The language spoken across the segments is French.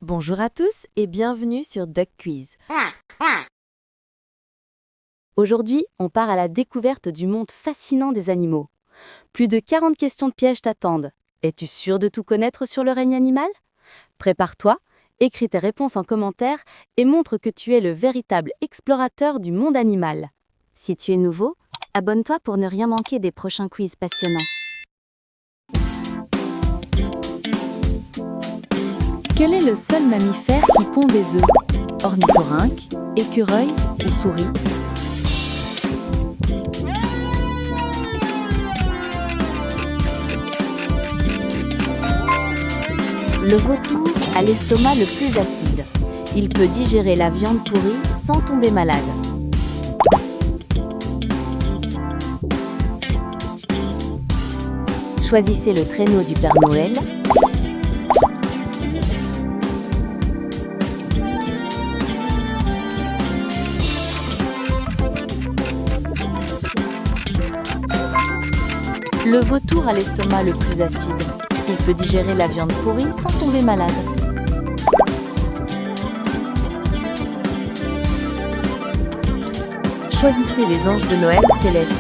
Bonjour à tous et bienvenue sur Duck Quiz. Aujourd'hui, on part à la découverte du monde fascinant des animaux. Plus de 40 questions de pièges t'attendent. Es-tu sûr de tout connaître sur le règne animal ? Prépare-toi, écris tes réponses en commentaire et montre que tu es le véritable explorateur du monde animal. Si tu es nouveau, abonne-toi pour ne rien manquer des prochains quiz passionnants. Quel est le seul mammifère qui pond des œufs ? Ornithorynque, écureuil ou souris ? Le vautour a l'estomac le plus acide. Il peut digérer la viande pourrie sans tomber malade. Choisissez le traîneau du Père Noël. Le vautour a l'estomac le plus acide. Il peut digérer la viande pourrie sans tomber malade. Choisissez les anges de Noël célestes.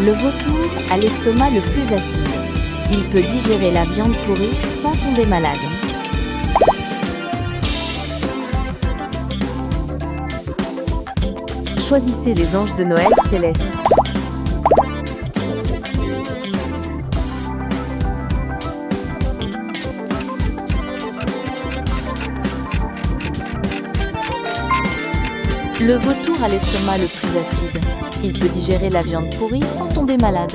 Le vautour a l'estomac le plus acide. Il peut digérer la viande pourrie sans tomber malade. Choisissez les anges de Noël célestes. Le vautour a l'estomac le plus acide. Il peut digérer la viande pourrie sans tomber malade.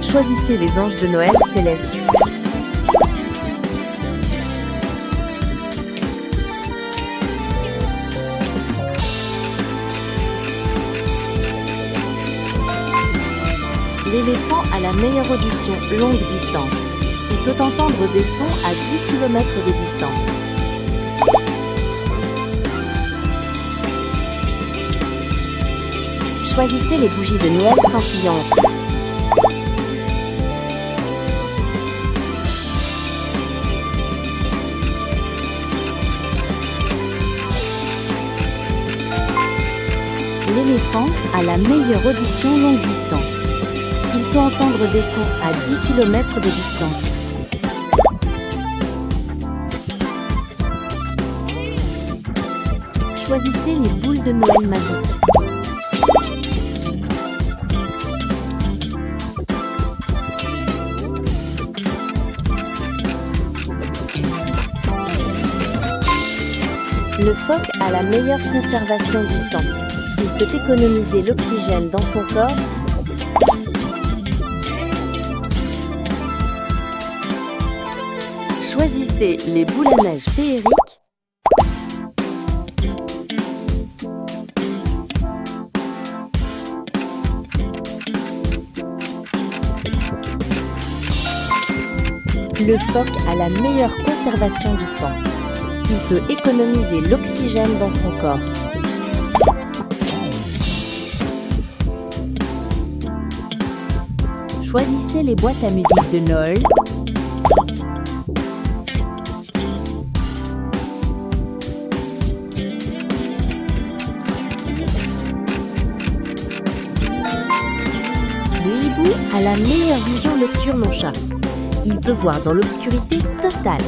Choisissez les anges de Noël célestes. L'éléphant a la meilleure audition longue distance. Il peut entendre des sons à 10 km de distance. Choisissez les bougies de Noël scintillantes. L'éléphant a la meilleure audition longue distance. Il peut entendre des sons à 10 km de distance. Choisissez les boules de Noël magiques. Le phoque a la meilleure conservation du sang. Il peut économiser l'oxygène dans son corps. Choisissez les boules à neige féeriques. Le phoque a la meilleure conservation du sang. Il peut économiser l'oxygène dans son corps. Choisissez les boîtes à musique de Noël. Le hibou a la meilleure vision nocturne en chat. Il peut voir dans l'obscurité totale.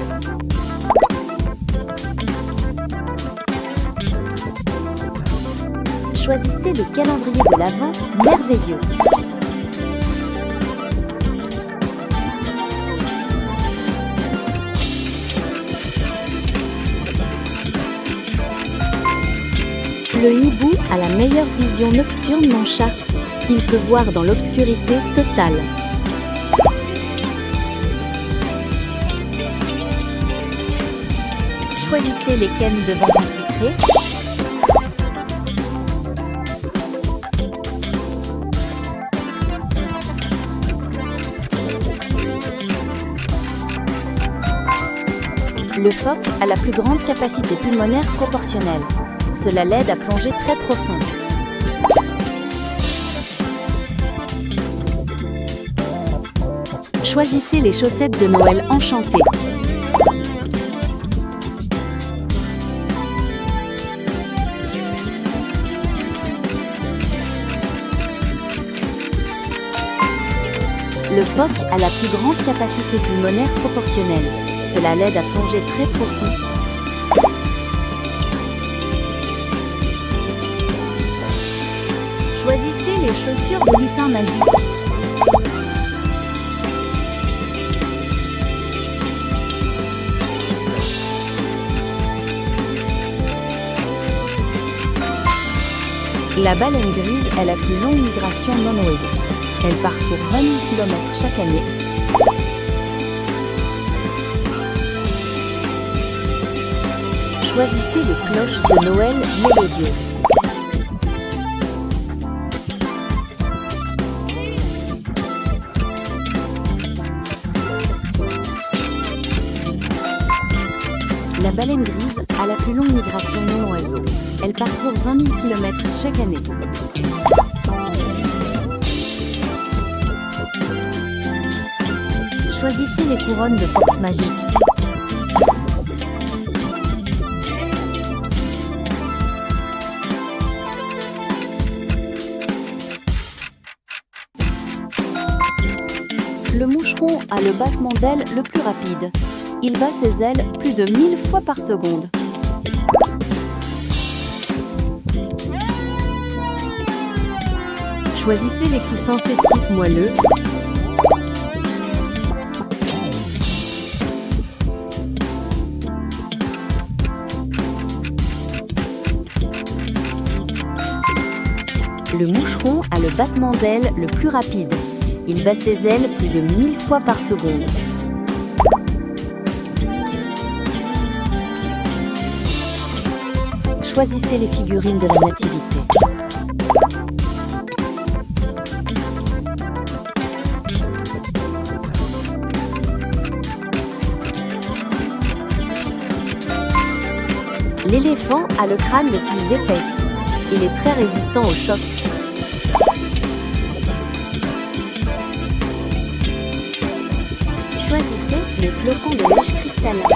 Choisissez le calendrier de l'Avent merveilleux. Le hibou a la meilleure vision nocturne en chat. Il peut voir dans l'obscurité totale. Choisissez les cannes de bambou sucré. Le phoque a la plus grande capacité pulmonaire proportionnelle. Cela l'aide à plonger très profond. Choisissez les chaussettes de Noël enchantées. Le phoque a la plus grande capacité pulmonaire proportionnelle. Cela l'aide à plonger très profond. Choisissez les chaussures de lutin magique. La baleine grise est la plus longue migration non-oiseau. Elle parcourt 20 000 km chaque année. Choisissez les cloches de Noël mélodieuses. La baleine grise a la plus longue migration non-oiseau. Elle parcourt 20 000 km chaque année. Choisissez les couronnes de porte magique. Le moucheron a le battement d'ailes le plus rapide. Il bat ses ailes plus de 1000 fois par seconde. Choisissez les coussins festifs moelleux. Le moucheron a le battement d'ailes le plus rapide. Il bat ses ailes plus de 1000 fois par seconde. Choisissez les figurines de la nativité. L'éléphant a le crâne le plus épais. Il est très résistant au choc. Choisissez les flocons de neige cristallins.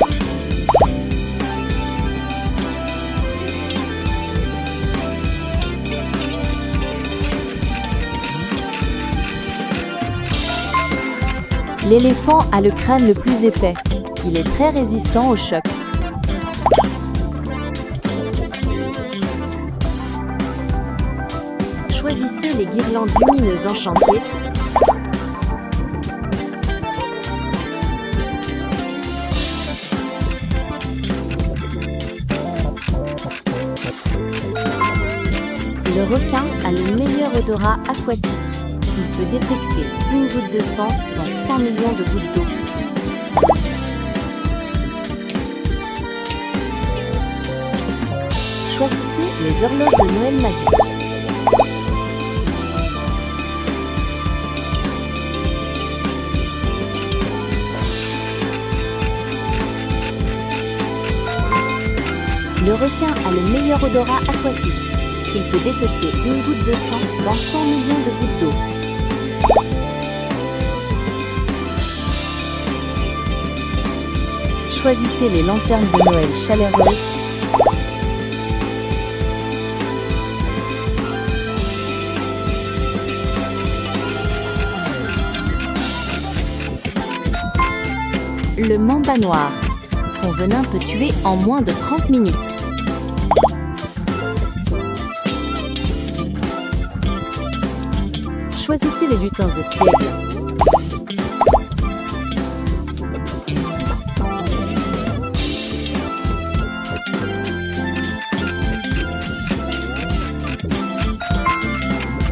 L'éléphant a le crâne le plus épais. Il est très résistant au choc. Choisissez les guirlandes lumineuses enchantées. Le requin a le meilleur odorat aquatique. Il peut détecter une goutte de sang dans 100 millions de gouttes d'eau. Choisissez les horloges de Noël magiques. Le requin a le meilleur odorat aquatique. Il peut détecter une goutte de sang dans 100 millions de gouttes d'eau. Choisissez les lanternes de Noël chaleureuses. Le mamba noir. Son venin peut tuer en moins de 30 minutes. Choisissez les lutins espiègles.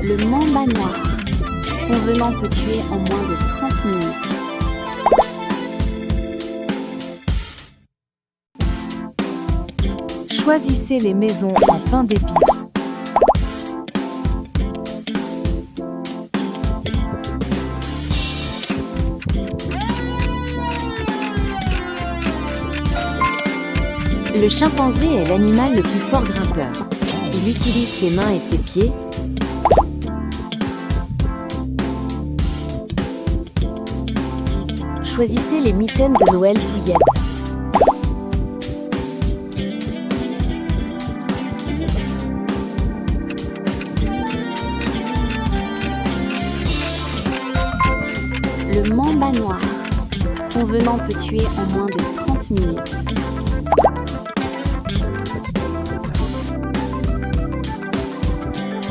Le mamba noir. Son venin peut tuer en moins de 30 minutes. Choisissez les maisons en pain d'épices. Le chimpanzé est l'animal le plus fort grimpeur. Il utilise ses mains et ses pieds. Choisissez les mitaines de Noël douillettes. Le mamba noir. Son venin peut tuer en moins de 30 minutes.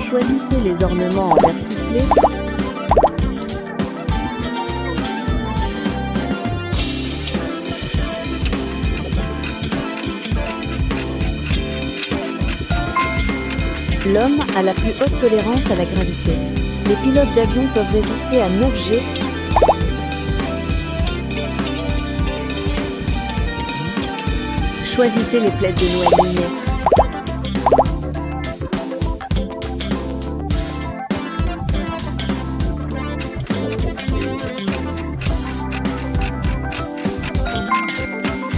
Choisissez les ornements en verre soufflé. L'homme a la plus haute tolérance à la gravité. Les pilotes d'avion peuvent résister à 9 G. Choisissez les plaids de Noël lumineux.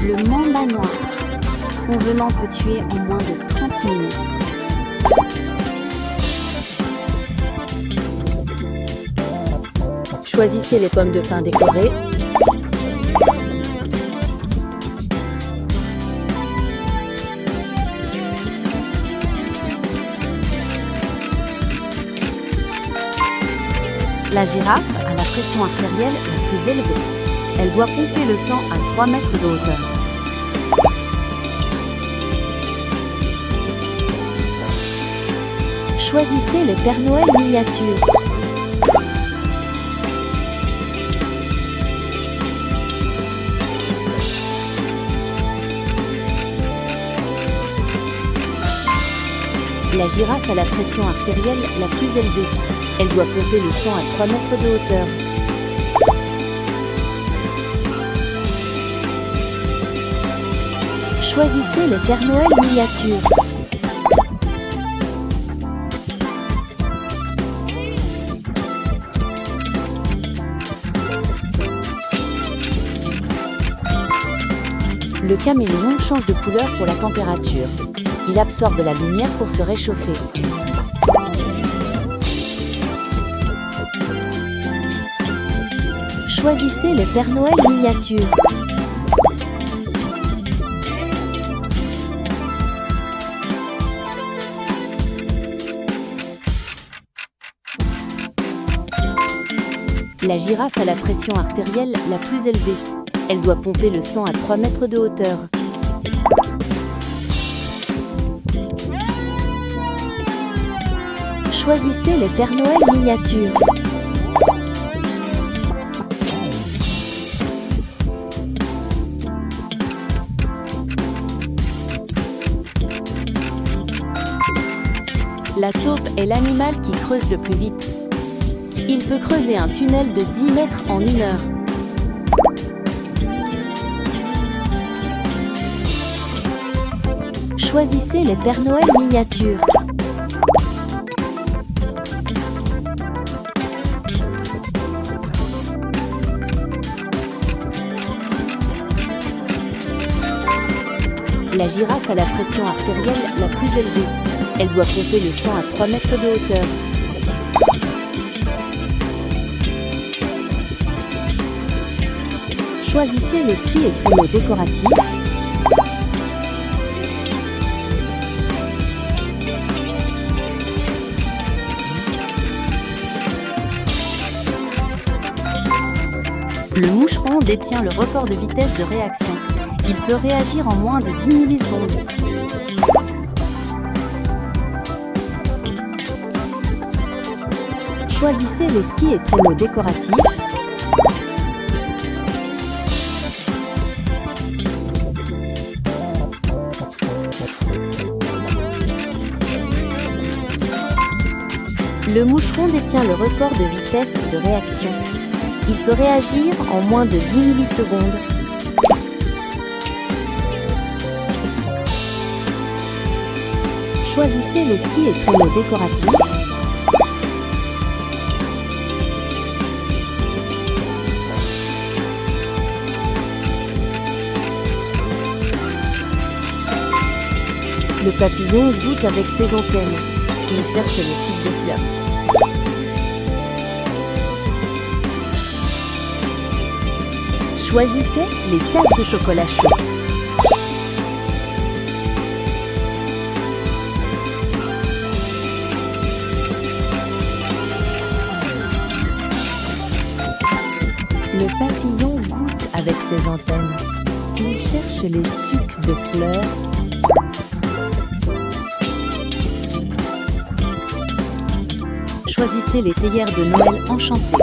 Le mamba noir. Son venin peut tuer en moins de 30 minutes. Choisissez les pommes de pin décorées. La girafe a la pression artérielle la plus élevée. Elle doit pomper le sang à 3 mètres de hauteur. Choisissez les Pères Noël miniatures. La girafe a la pression artérielle la plus élevée. Elle doit pomper le sang à 3 mètres de hauteur. Choisissez les Pères Noël miniatures. Le caméléon change de couleur pour la température. Il absorbe la lumière pour se réchauffer. Choisissez les Pères Noël miniatures. La girafe a la pression artérielle la plus élevée. Elle doit pomper le sang à 3 mètres de hauteur. Choisissez les Pères Noël miniatures. La taupe est l'animal qui creuse le plus vite. Il peut creuser un tunnel de 10 mètres en 1 heure. Choisissez les Pères Noël miniatures. La girafe a la pression artérielle la plus élevée. Elle doit pomper le sang à 3 mètres de hauteur. Choisissez les skis et traîneaux décoratifs. Le moucheron détient le record de vitesse de réaction. Il peut réagir en moins de 10 millisecondes. Choisissez les skis et traîneaux décoratifs. Le moucheron détient le record de vitesse de réaction. Il peut réagir en moins de 10 millisecondes. Choisissez les skis et traîneaux décoratifs. Le papillon goûte avec ses antennes. Il cherche le sucre des fleurs. Choisissez les tasses de chocolat chaud. Le papillon goûte avec ses antennes. Il cherche les sucs de fleurs. Choisissez les théières de Noël enchantées.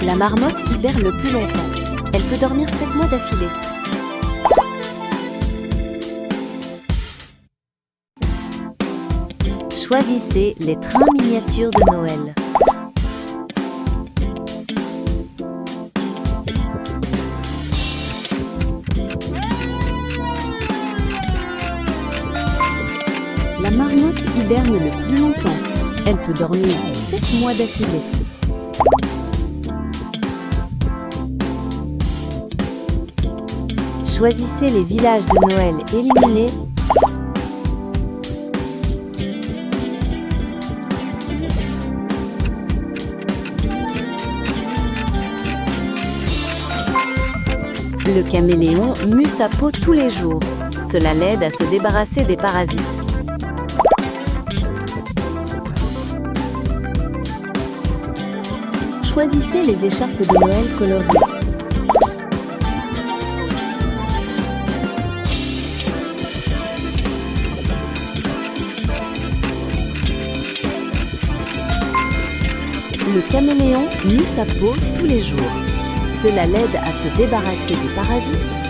La marmotte hiberne le plus longtemps. Elle peut dormir 7 mois d'affilée. Choisissez les trains miniatures de Noël. La marmotte hiberne le plus longtemps. Elle peut dormir 7 mois d'affilée. Choisissez les villages de Noël éliminés. Le caméléon mue sa peau tous les jours. Cela l'aide à se débarrasser des parasites. Choisissez les écharpes de Noël colorées. Le caméléon mue sa peau tous les jours. Cela l'aide à se débarrasser des parasites